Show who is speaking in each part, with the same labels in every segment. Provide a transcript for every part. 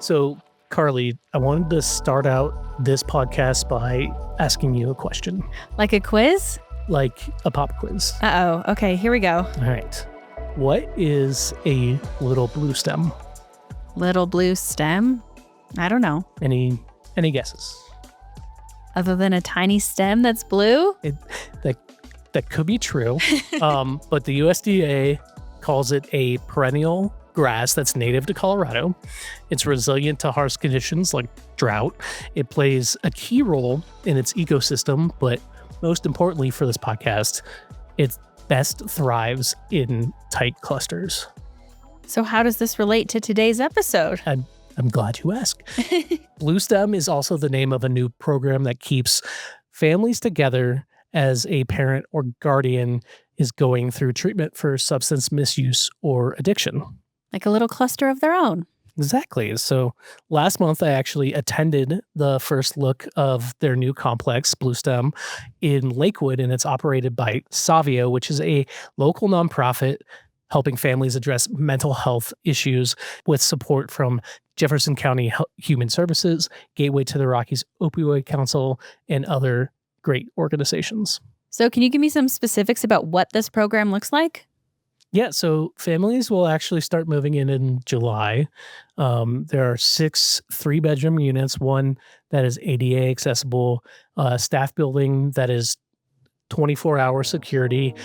Speaker 1: So, Carly, I wanted to start out this podcast by asking you a question.
Speaker 2: Like a quiz?
Speaker 1: Like a pop quiz.
Speaker 2: Uh-oh. Okay, here we go.
Speaker 1: All right. What is a little blue stem?
Speaker 2: Little blue stem? I don't know.
Speaker 1: Any guesses?
Speaker 2: Other than a tiny stem that's blue?
Speaker 1: That could be true. But the USDA calls it a perennial grass that's native to Colorado. It's resilient to harsh conditions like drought. It plays a key role in its ecosystem, but most importantly for this podcast, it best thrives in tight clusters.
Speaker 2: So how does this relate to today's episode?
Speaker 1: I'm glad you asked. Bluestem is also the name of a new program that keeps families together as a parent or guardian is going through treatment for substance misuse or addiction.
Speaker 2: Like a little cluster of their own.
Speaker 1: Exactly. So last month, I actually attended the first look of their new complex, Bluestem, in Lakewood, and it's operated by Savio, which is a local nonprofit helping families address mental health issues with support from Jefferson County Human Services, Gateway to the Rockies Opioid Council, and other great organizations.
Speaker 2: So can you give me some specifics about what this program looks like?
Speaker 1: Yeah, so families will actually start moving in July. There are 6 3-bedroom units, one that is ADA accessible, staff building that is 24-hour security.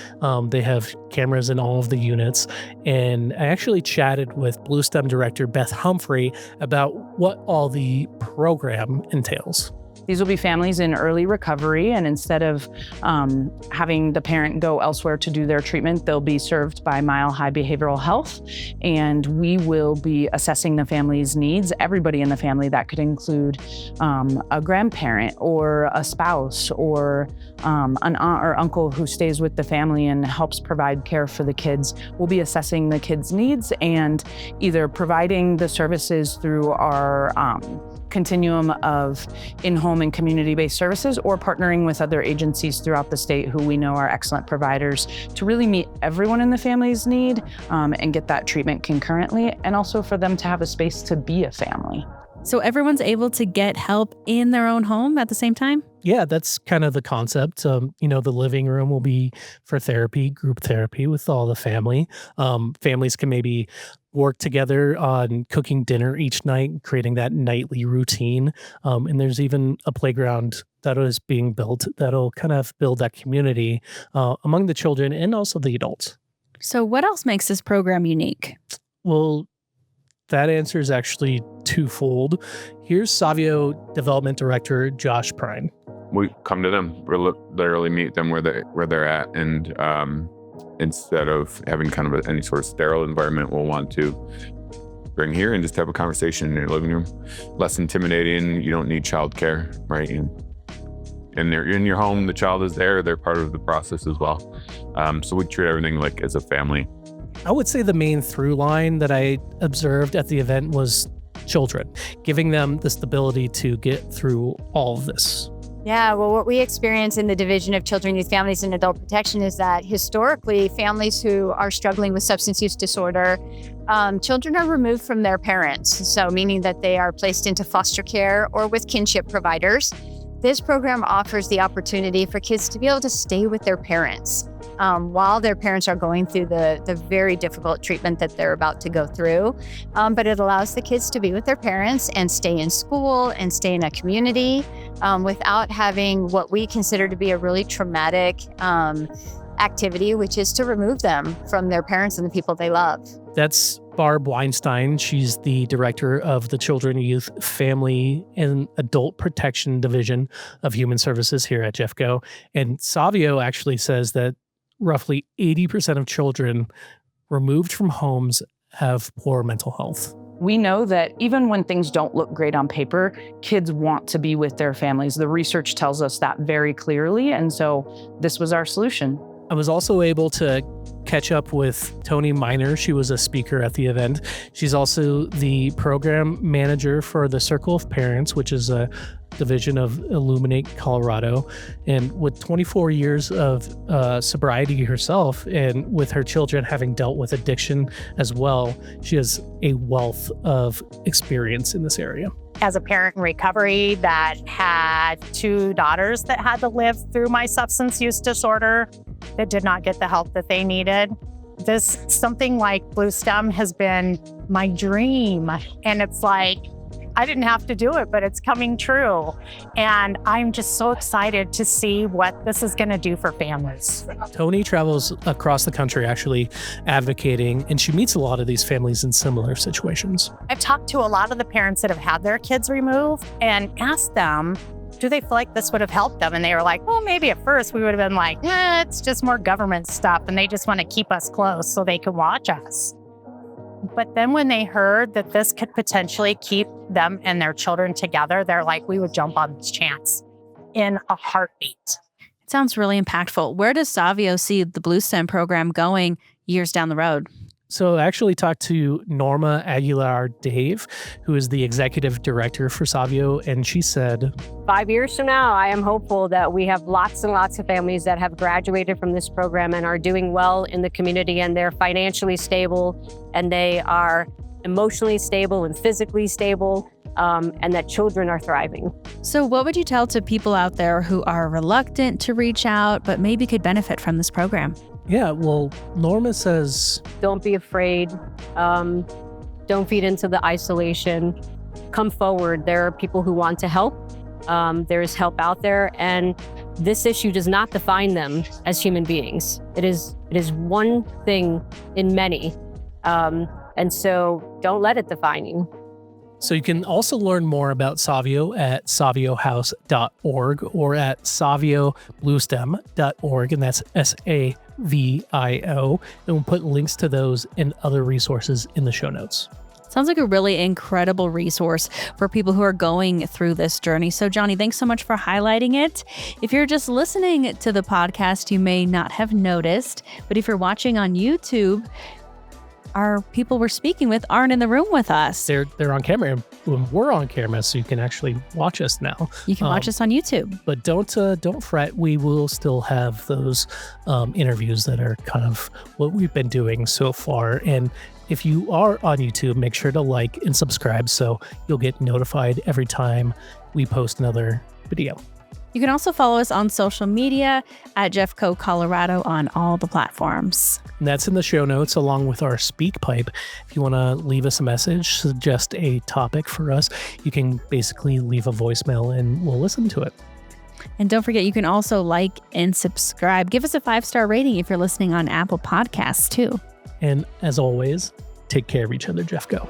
Speaker 1: They have cameras in all of the units. And I actually chatted with Bluestem director Beth Humphrey about what all the program entails.
Speaker 3: These will be families in early recovery, and instead of having the parent go elsewhere to do their treatment, they'll be served by Mile High Behavioral Health, and we will be assessing the family's needs, everybody in the family. That could include a grandparent or a spouse or an aunt or uncle who stays with the family and helps provide care for the kids. We'll be assessing the kids' needs and either providing the services through our continuum of in-home and community-based services, or partnering with other agencies throughout the state who we know are excellent providers to really meet everyone in the family's need and get that treatment concurrently, and also for them to have a space to be a family.
Speaker 2: So everyone's able to get help in their own home at the same time?
Speaker 1: Yeah, that's kind of the concept. The living room will be for therapy, group therapy with all the family. Families can maybe work together on cooking dinner each night, creating that nightly routine. And there's even a playground that is being built that'll kind of build that community among the children and also the adults.
Speaker 2: So what else makes this program unique?
Speaker 1: Well, that answer is actually twofold. Here's Savio Development Director Josh Prine.
Speaker 4: We come to them, literally meet them where they're at, and instead of having kind of any sort of sterile environment, we'll want to bring here and just have a conversation in your living room. Less intimidating. You don't need childcare, right? And they're in your home. The child is there. They're part of the process as well. So we treat everything like as a family.
Speaker 1: I would say the main through line that I observed at the event was children, giving them the stability to get through all of this.
Speaker 5: Yeah, well, what we experience in the Division of Children, Youth, Families, and Adult Protection is that historically, families who are struggling with substance use disorder, children are removed from their parents. So meaning that they are placed into foster care or with kinship providers. This program offers the opportunity for kids to be able to stay with their parents while their parents are going through the very difficult treatment that they're about to go through. But it allows the kids to be with their parents and stay in school and stay in a community without having what we consider to be a really traumatic activity, which is to remove them from their parents and the people they love.
Speaker 1: That's Barb Weinstein. She's the director of the Children, Youth, Family, and Adult Protection Division of Human Services here at Jeffco. And Savio actually says that roughly 80% of children removed from homes have poor mental health.
Speaker 3: We know that even when things don't look great on paper, kids want to be with their families. The research tells us that very clearly, and so this was our solution.
Speaker 1: I was also able to catch up with Tony Miner. She was a speaker at the event. She's also the program manager for the Circle of Parents, which is a division of Illuminate Colorado. And with 24 years of sobriety herself, and with her children having dealt with addiction as well, she has a wealth of experience in this area.
Speaker 6: As a parent in recovery that had 2 daughters that had to live through my substance use disorder that did not get the help that they needed, something like Bluestem has been my dream. And it's like, I didn't have to do it, but it's coming true. And I'm just so excited to see what this is going to do for families.
Speaker 1: Tony travels across the country actually advocating, and she meets a lot of these families in similar situations.
Speaker 6: I've talked to a lot of the parents that have had their kids removed and asked them, do they feel like this would have helped them? And they were like, well, maybe at first we would have been like, it's just more government stuff. And they just want to keep us close so they can watch us. But then when they heard that this could potentially keep them and their children together, they're like, we would jump on this chance in a heartbeat.
Speaker 2: It sounds really impactful. Where does Savio see the Bluestem program going years down the road?
Speaker 1: So I actually talked to Norma Aguilar-Dave, who is the executive director for Savio, and she said,
Speaker 7: 5 years from now, I am hopeful that we have lots and lots of families that have graduated from this program and are doing well in the community, and they're financially stable, and they are emotionally stable and physically stable, and that children are thriving.
Speaker 2: So what would you tell to people out there who are reluctant to reach out, but maybe could benefit from this program?
Speaker 1: Yeah, well, Norma says,
Speaker 7: don't be afraid. Don't feed into the isolation. Come forward. There are people who want to help. There is help out there. And this issue does not define them as human beings. It is one thing in many. And so don't let it define you.
Speaker 1: So you can also learn more about Savio at saviohouse.org or at saviobluestem.org, and that's SAVIO. And we'll put links to those and other resources in the show notes.
Speaker 2: Sounds like a really incredible resource for people who are going through this journey. So, Johnny, thanks so much for highlighting it. If you're just listening to the podcast, you may not have noticed, but if you're watching on YouTube, our people we're speaking with aren't in the room with us.
Speaker 1: They're on camera. We're on camera, so you can actually watch us now.
Speaker 2: You can watch us on YouTube.
Speaker 1: But don't fret. We will still have those interviews that are kind of what we've been doing so far. And if you are on YouTube, make sure to like and subscribe so you'll get notified every time we post another video.
Speaker 2: You can also follow us on social media at Jeffco Colorado on all the platforms.
Speaker 1: And that's in the show notes along with our speak pipe. If you want to leave us a message, suggest a topic for us, you can basically leave a voicemail and we'll listen to it.
Speaker 2: And don't forget, you can also like and subscribe. Give us a 5-star rating if you're listening on Apple Podcasts too.
Speaker 1: And as always, take care of each other, Jeffco.